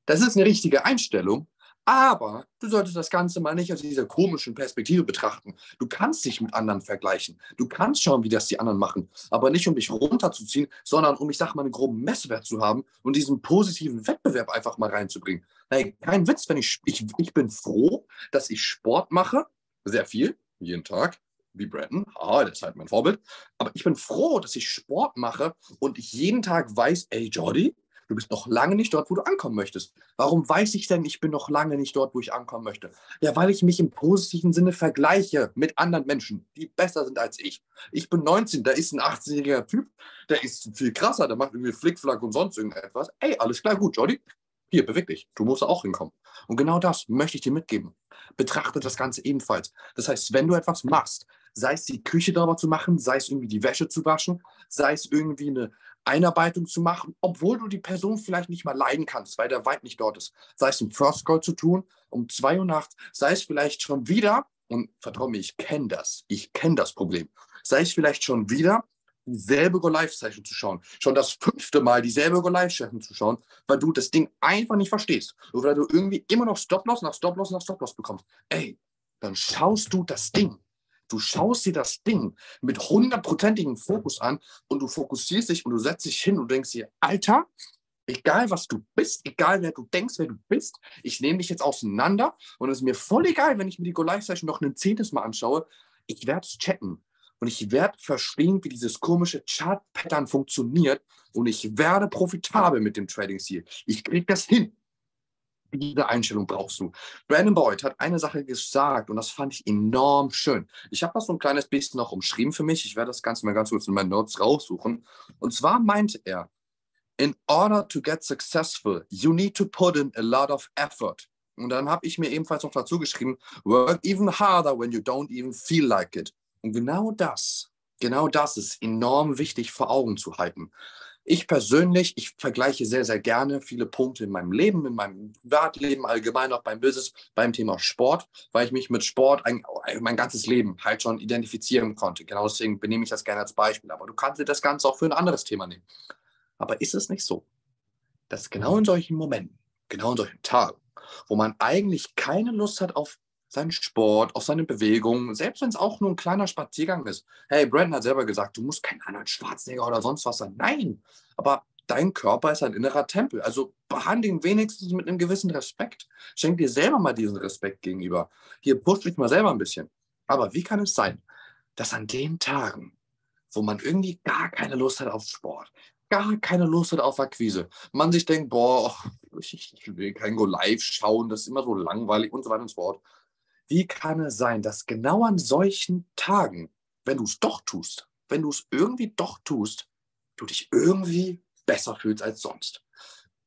Das ist eine richtige Einstellung, aber du solltest das Ganze mal nicht aus dieser komischen Perspektive betrachten. Du kannst dich mit anderen vergleichen. Du kannst schauen, wie das die anderen machen, aber nicht, um dich runterzuziehen, sondern um, ich sag mal, einen groben Messwert zu haben und diesen positiven Wettbewerb einfach mal reinzubringen. Hey, kein Witz, wenn ich bin froh, dass ich Sport mache, sehr viel, jeden Tag, wie Brandon, haha, der ist halt mein Vorbild, aber ich bin froh, dass ich Sport mache und ich jeden Tag weiß, ey, Jordy, du bist noch lange nicht dort, wo du ankommen möchtest. Warum weiß ich denn, ich bin noch lange nicht dort, wo ich ankommen möchte? Ja, weil ich mich im positiven Sinne vergleiche mit anderen Menschen, die besser sind als ich. Ich bin 19, da ist ein 18-jähriger Typ, der ist viel krasser, der macht irgendwie Flickflack und sonst irgendetwas. Ey, alles klar, gut, Jordy. Hier, beweg dich. Du musst auch hinkommen. Und genau das möchte ich dir mitgeben. Betrachte das Ganze ebenfalls. Das heißt, wenn du etwas machst, sei es die Küche sauber zu machen, sei es irgendwie die Wäsche zu waschen, sei es irgendwie eine Einarbeitung zu machen, obwohl du die Person vielleicht nicht mal leiden kannst, weil der Vibe nicht dort ist. Sei es ein First Call zu tun, um 2 Uhr nachts, sei es vielleicht schon wieder, und vertrau mir, ich kenne das Problem, sei es vielleicht schon wieder dieselbe Go-Live-Session zu schauen, schon das 5. Mal dieselbe Go-Live-Session zu schauen, weil du das Ding einfach nicht verstehst oder du irgendwie immer noch Stop-Loss nach Stop-Loss nach Stop-Loss bekommst. Ey, dann schaust du das Ding. Du schaust dir das Ding mit 100%igem Fokus an und du fokussierst dich und du setzt dich hin und denkst dir, Alter, egal was du bist, egal wer du denkst, wer du bist, ich nehme dich jetzt auseinander und es ist mir voll egal, wenn ich mir die Go-Live-Session noch ein 10. Mal anschaue, ich werde es checken und ich werde verstehen, wie dieses komische Chart-Pattern funktioniert und ich werde profitabel mit dem Trading-Ziel. Ich kriege das hin. Diese Einstellung brauchst du. Brandon Boyd hat eine Sache gesagt und das fand ich enorm schön. Ich habe das so ein kleines bisschen noch umschrieben für mich. Ich werde das Ganze mal ganz kurz in meinen Notes raussuchen. Und zwar meinte er, in order to get successful, you need to put in a lot of effort. Und dann habe ich mir ebenfalls noch dazu geschrieben, work even harder when you don't even feel like it. Und genau das ist enorm wichtig vor Augen zu halten. Ich persönlich, ich vergleiche sehr, sehr gerne viele Punkte in meinem Leben, in meinem Privatleben, allgemein auch beim Business, beim Thema Sport, weil ich mich mit Sport mein ganzes Leben halt schon identifizieren konnte. Genau deswegen benehme ich das gerne als Beispiel. Aber du kannst dir das Ganze auch für ein anderes Thema nehmen. Aber ist es nicht so, dass genau in solchen Momenten, genau in solchen Tagen, wo man eigentlich keine Lust hat auf seinen Sport, auf seine Bewegung, selbst wenn es auch nur ein kleiner Spaziergang ist. Hey, Brandon hat selber gesagt, du musst kein Arnold Schwarzenegger oder sonst was sein. Nein, aber dein Körper ist ein innerer Tempel. Also behandle ihn wenigstens mit einem gewissen Respekt. Schenk dir selber mal diesen Respekt gegenüber. Hier, push dich mal selber ein bisschen. Aber wie kann es sein, dass an den Tagen, wo man irgendwie gar keine Lust hat auf Sport, gar keine Lust hat auf Akquise, man sich denkt, boah, ich will kein Go Live schauen, das ist immer so langweilig und so weiter und so fort. Wie kann es sein, dass genau an solchen Tagen, wenn du es doch tust, wenn du es irgendwie doch tust, du dich irgendwie besser fühlst als sonst?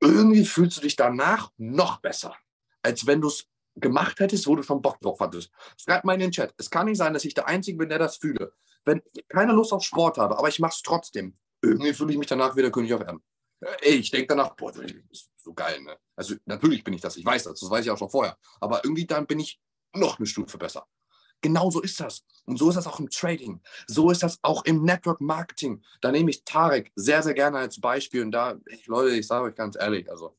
Irgendwie fühlst du dich danach noch besser, als wenn du es gemacht hättest, wo du schon Bock drauf hattest. Schreib mal in den Chat. Es kann nicht sein, dass ich der Einzige bin, der das fühle. Wenn ich keine Lust auf Sport habe, aber ich mache es trotzdem, irgendwie fühle ich mich danach wieder König auf Erden. Ich denke danach, boah, das ist so geil, ne? Also natürlich bin ich das, ich weiß das weiß ich auch schon vorher. Aber irgendwie dann bin ich noch eine Stufe besser. Genau so ist das. Und so ist das auch im Trading. So ist das auch im Network Marketing. Da nehme ich Tarek sehr, sehr gerne als Beispiel. Und da, Leute, ich sage euch ganz ehrlich, also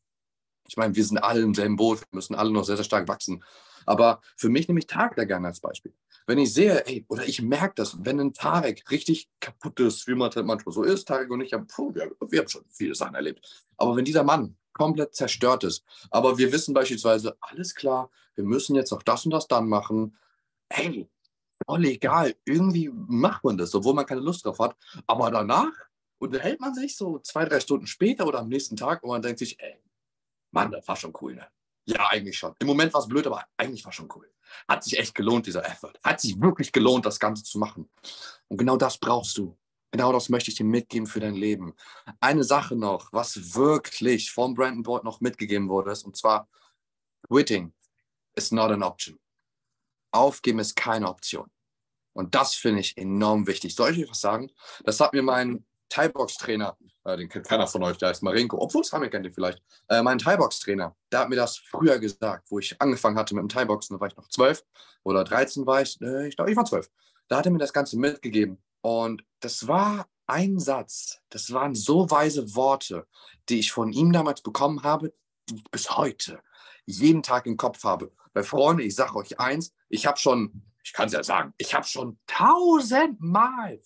ich meine, wir sind alle im selben Boot, wir müssen alle noch sehr, sehr stark wachsen. Aber für mich nehme ich Tarek da gerne als Beispiel. Wenn ich sehe, ey, oder ich merke das, wenn ein Tarek richtig kaputt ist, wie man halt manchmal so ist, Tarek und ich haben, wir haben schon viele Sachen erlebt. Aber wenn dieser Mann komplett zerstört ist, aber wir wissen beispielsweise, alles klar, wir müssen jetzt noch das und das dann machen, ey, voll egal, irgendwie macht man das, obwohl man keine Lust drauf hat. Aber danach unterhält man sich so 2, 3 Stunden später oder am nächsten Tag und man denkt sich, ey, Mann, das war schon cool, ne? Ja, eigentlich schon. Im Moment war es blöd, aber eigentlich war schon cool. Hat sich echt gelohnt, dieser Effort. Hat sich wirklich gelohnt, das Ganze zu machen. Und genau das brauchst du. Genau das möchte ich dir mitgeben für dein Leben. Eine Sache noch, was wirklich vom Brandon Board noch mitgegeben wurde, ist, und zwar, quitting is not an option. Aufgeben ist keine Option. Und das finde ich enorm wichtig. Soll ich euch was sagen? Das hat mir mein Thai-Box-Trainer, den kennt keiner von euch, der heißt Marinko, obwohl es Rami kennt ihr vielleicht, mein Thai-Box-Trainer, der hat mir das früher gesagt, wo ich angefangen hatte mit dem Thai-Boxen, da war ich noch 12 oder 13 war ich glaube, ich war 12. Da hat er mir das Ganze mitgegeben. Und das war ein Satz, das waren so weise Worte, die ich von ihm damals bekommen habe, die ich bis heute jeden Tag im Kopf habe. Weil Freunde, ich sage euch eins, ich kann es ja sagen, ich habe schon tausendmal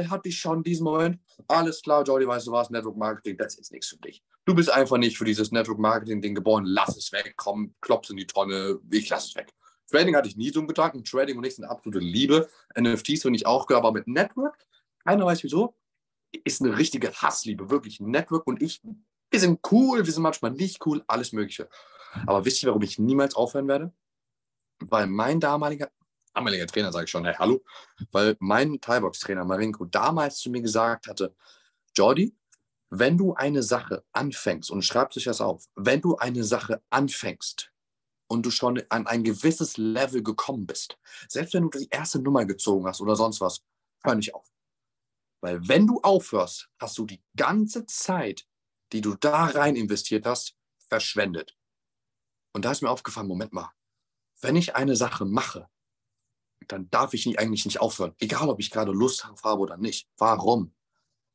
hatte ich schon diesen Moment, alles klar, Jordy, weißt du was, Network Marketing, das ist nichts für dich. Du bist einfach nicht für dieses Network Marketing-Ding geboren, lass es weg, komm, klopf's in die Tonne, ich lass es weg. Trading hatte ich nie so einen Gedanken, Trading und ich sind absolute Liebe, NFTs finde ich auch gut, aber mit Network, keiner weiß wieso, ist eine richtige Hassliebe, wirklich. Network und ich, wir sind cool, wir sind manchmal nicht cool, alles Mögliche. Aber wisst ihr, warum ich niemals aufhören werde? Weil mein damaliger Trainer, sage ich schon, hey, hallo, weil mein Thai-Box-Trainer Marinko damals zu mir gesagt hatte, Jordy, wenn du eine Sache anfängst, und schreib sich das auf, wenn du eine Sache anfängst und du schon an ein gewisses Level gekommen bist, selbst wenn du die erste Nummer gezogen hast oder sonst was, hör nicht auf. Weil wenn du aufhörst, hast du die ganze Zeit, die du da rein investiert hast, verschwendet. Und da ist mir aufgefallen, Moment mal, wenn ich eine Sache mache, dann darf ich eigentlich nicht aufhören. Egal, ob ich gerade Lust drauf habe oder nicht. Warum?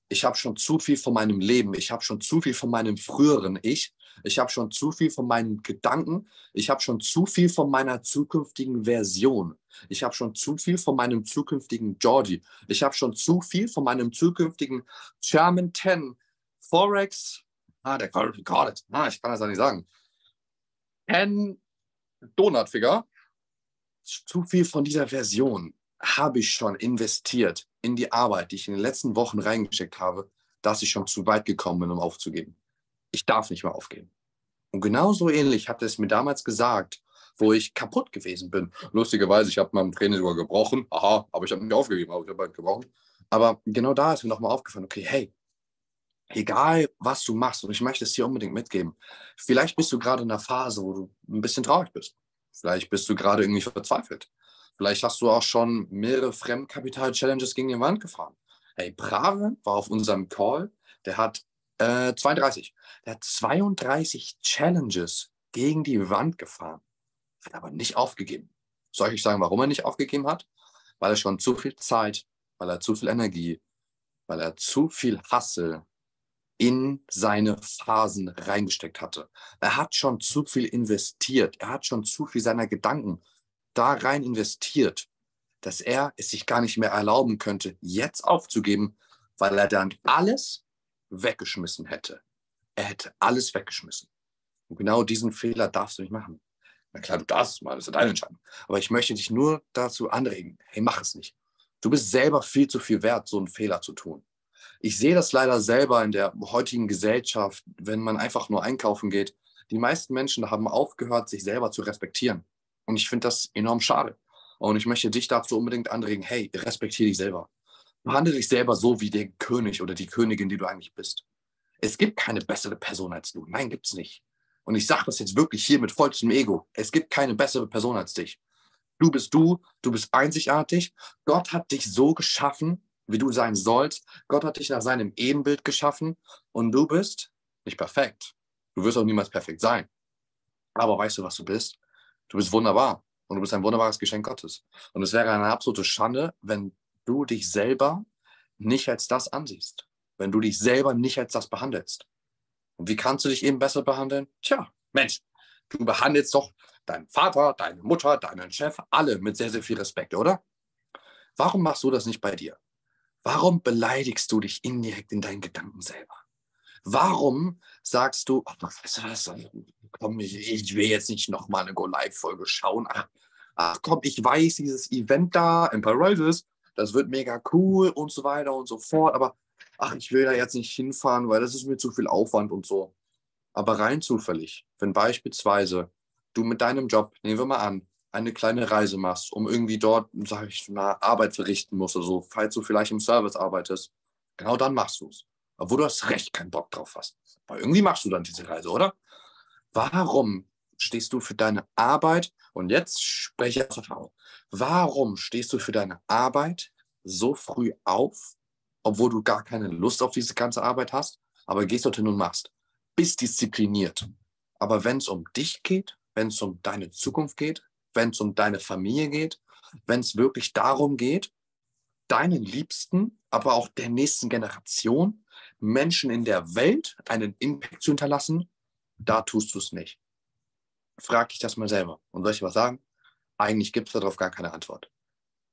Ich habe schon zu viel von meinem Leben. Ich habe schon zu viel von meinem früheren Ich. Ich habe schon zu viel von meinen Gedanken. Ich habe schon zu viel von meiner zukünftigen Version. Ich habe schon zu viel von meinem zukünftigen Jordy. Ich habe schon zu viel von meinem zukünftigen Chairman 10 Forex. Der recorded. Ich kann das auch nicht sagen. 10 Donut Figure. Zu viel von dieser Version habe ich schon investiert in die Arbeit, die ich in den letzten Wochen reingesteckt habe, dass ich schon zu weit gekommen bin, um aufzugeben. Ich darf nicht mehr aufgeben. Und genauso ähnlich hat er es mir damals gesagt, wo ich kaputt gewesen bin. Lustigerweise, ich habe meinem Training sogar gebrochen. Aha, aber ich habe nicht aufgegeben, aber ich habe halt gebrochen. Aber genau da ist mir nochmal aufgefallen, okay, hey, egal was du machst, und ich möchte es dir unbedingt mitgeben, vielleicht bist du gerade in einer Phase, wo du ein bisschen traurig bist. Vielleicht bist du gerade irgendwie verzweifelt. Vielleicht hast du auch schon mehrere Fremdkapital-Challenges gegen die Wand gefahren. Hey, Brave war auf unserem Call, der hat 32. Der hat 32 Challenges gegen die Wand gefahren, hat aber nicht aufgegeben. Soll ich euch sagen, warum er nicht aufgegeben hat? Weil er schon zu viel Zeit, weil er zu viel Energie, weil er zu viel Hustle in seine Phasen reingesteckt hatte. Er hat schon zu viel investiert. Er hat schon zu viel seiner Gedanken da rein investiert, dass er es sich gar nicht mehr erlauben könnte, jetzt aufzugeben, weil er dann alles weggeschmissen hätte. Er hätte alles weggeschmissen. Und genau diesen Fehler darfst du nicht machen. Na klar, du darfst es mal, das ist deine Entscheidung. Aber ich möchte dich nur dazu anregen, hey, mach es nicht. Du bist selber viel zu viel wert, so einen Fehler zu tun. Ich sehe das leider selber in der heutigen Gesellschaft, wenn man einfach nur einkaufen geht. Die meisten Menschen haben aufgehört, sich selber zu respektieren. Und ich finde das enorm schade. Und ich möchte dich dazu unbedingt anregen, hey, respektiere dich selber. Behandle dich selber so wie der König oder die Königin, die du eigentlich bist. Es gibt keine bessere Person als du. Nein, gibt es nicht. Und ich sage das jetzt wirklich hier mit vollstem Ego. Es gibt keine bessere Person als dich. Du bist einzigartig. Gott hat dich so geschaffen, wie du sein sollst. Gott hat dich nach seinem Ebenbild geschaffen und du bist nicht perfekt. Du wirst auch niemals perfekt sein. Aber weißt du, was du bist? Du bist wunderbar und du bist ein wunderbares Geschenk Gottes. Und es wäre eine absolute Schande, wenn du dich selber nicht als das ansiehst. Wenn du dich selber nicht als das behandelst. Und wie kannst du dich eben besser behandeln? Tja, Mensch, du behandelst doch deinen Vater, deine Mutter, deinen Chef, alle mit sehr, sehr viel Respekt, oder? Warum machst du das nicht bei dir? Warum beleidigst du dich indirekt in deinen Gedanken selber? Warum sagst du, ach, weißt du was, komm, ich will jetzt nicht nochmal eine Go-Live-Folge schauen. Ach komm, ich weiß, dieses Event da, Empire Rises, das wird mega cool und so weiter und so fort, aber ach, ich will da jetzt nicht hinfahren, weil das ist mir zu viel Aufwand und so. Aber rein zufällig, wenn beispielsweise du mit deinem Job, nehmen wir mal an, eine kleine Reise machst, um irgendwie dort, sag ich mal, Arbeit verrichten musst oder so, falls du vielleicht im Service arbeitest, genau dann machst du es. Obwohl du hast recht keinen Bock drauf hast. Aber irgendwie machst du dann diese Reise, oder? Warum stehst du für deine Arbeit, und jetzt spreche ich aus Erfahrung, warum stehst du für deine Arbeit so früh auf, obwohl du gar keine Lust auf diese ganze Arbeit hast, aber gehst dorthin und machst? Bist diszipliniert. Aber wenn es um dich geht, wenn es um deine Zukunft geht, wenn es um deine Familie geht, wenn es wirklich darum geht, deinen Liebsten, aber auch der nächsten Generation, Menschen in der Welt einen Impact zu hinterlassen, da tust du es nicht. Frag dich das mal selber. Und soll ich was sagen? Eigentlich gibt es darauf gar keine Antwort.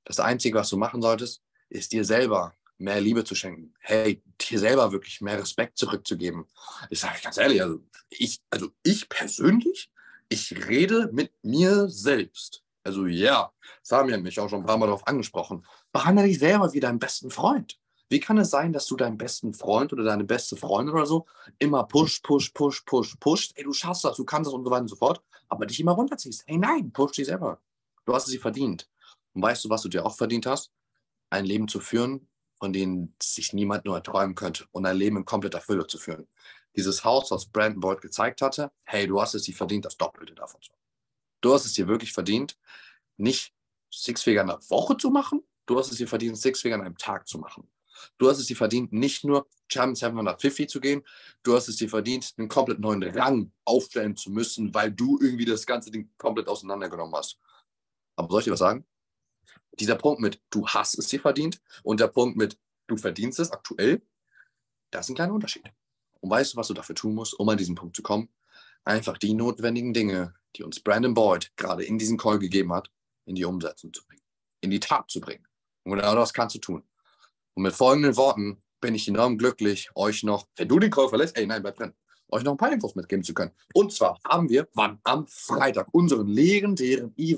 Das Einzige, was du machen solltest, ist dir selber mehr Liebe zu schenken. Hey, dir selber wirklich mehr Respekt zurückzugeben. Ich sage ganz ehrlich, ich persönlich, ich rede mit mir selbst. Also ja, Sami hat mich auch schon ein paar Mal darauf angesprochen. Behandle dich selber wie deinen besten Freund. Wie kann es sein, dass du deinen besten Freund oder deine beste Freundin oder so immer pusht? Ey, du schaffst das, du kannst das und so weiter und so fort, aber dich immer runterziehst. Hey, nein, push dich selber. Du hast es dir verdient. Und weißt du, was du dir auch verdient hast? Ein Leben zu führen, von dem sich niemand nur erträumen könnte, und ein Leben in kompletter Fülle zu führen. Dieses Haus, was Brandon Boyd gezeigt hatte, hey, du hast es dir verdient, das Doppelte davon zu haben. Du hast es dir wirklich verdient, nicht Six-Figure in einer Woche zu machen, du hast es dir verdient, Six-Figure an einem Tag zu machen. Du hast es dir verdient, nicht nur German 750 zu gehen, du hast es dir verdient, einen komplett neuen Rang aufstellen zu müssen, weil du irgendwie das ganze Ding komplett auseinandergenommen hast. Aber soll ich dir was sagen? Dieser Punkt mit, du hast es dir verdient, und der Punkt mit, du verdienst es aktuell, das ist ein kleiner Unterschied. Und weißt du, was du dafür tun musst, um an diesen Punkt zu kommen? Einfach die notwendigen Dinge, die uns Brandon Boyd gerade in diesen Call gegeben hat, in die Umsetzung zu bringen, in die Tat zu bringen. Und genau das kannst du tun. Und mit folgenden Worten bin ich enorm glücklich, euch noch, wenn du den Call verlässt, nein, bleib drin, euch noch ein paar Infos mitgeben zu können. Und zwar haben wir, wann? Am Freitag, unseren legendären Event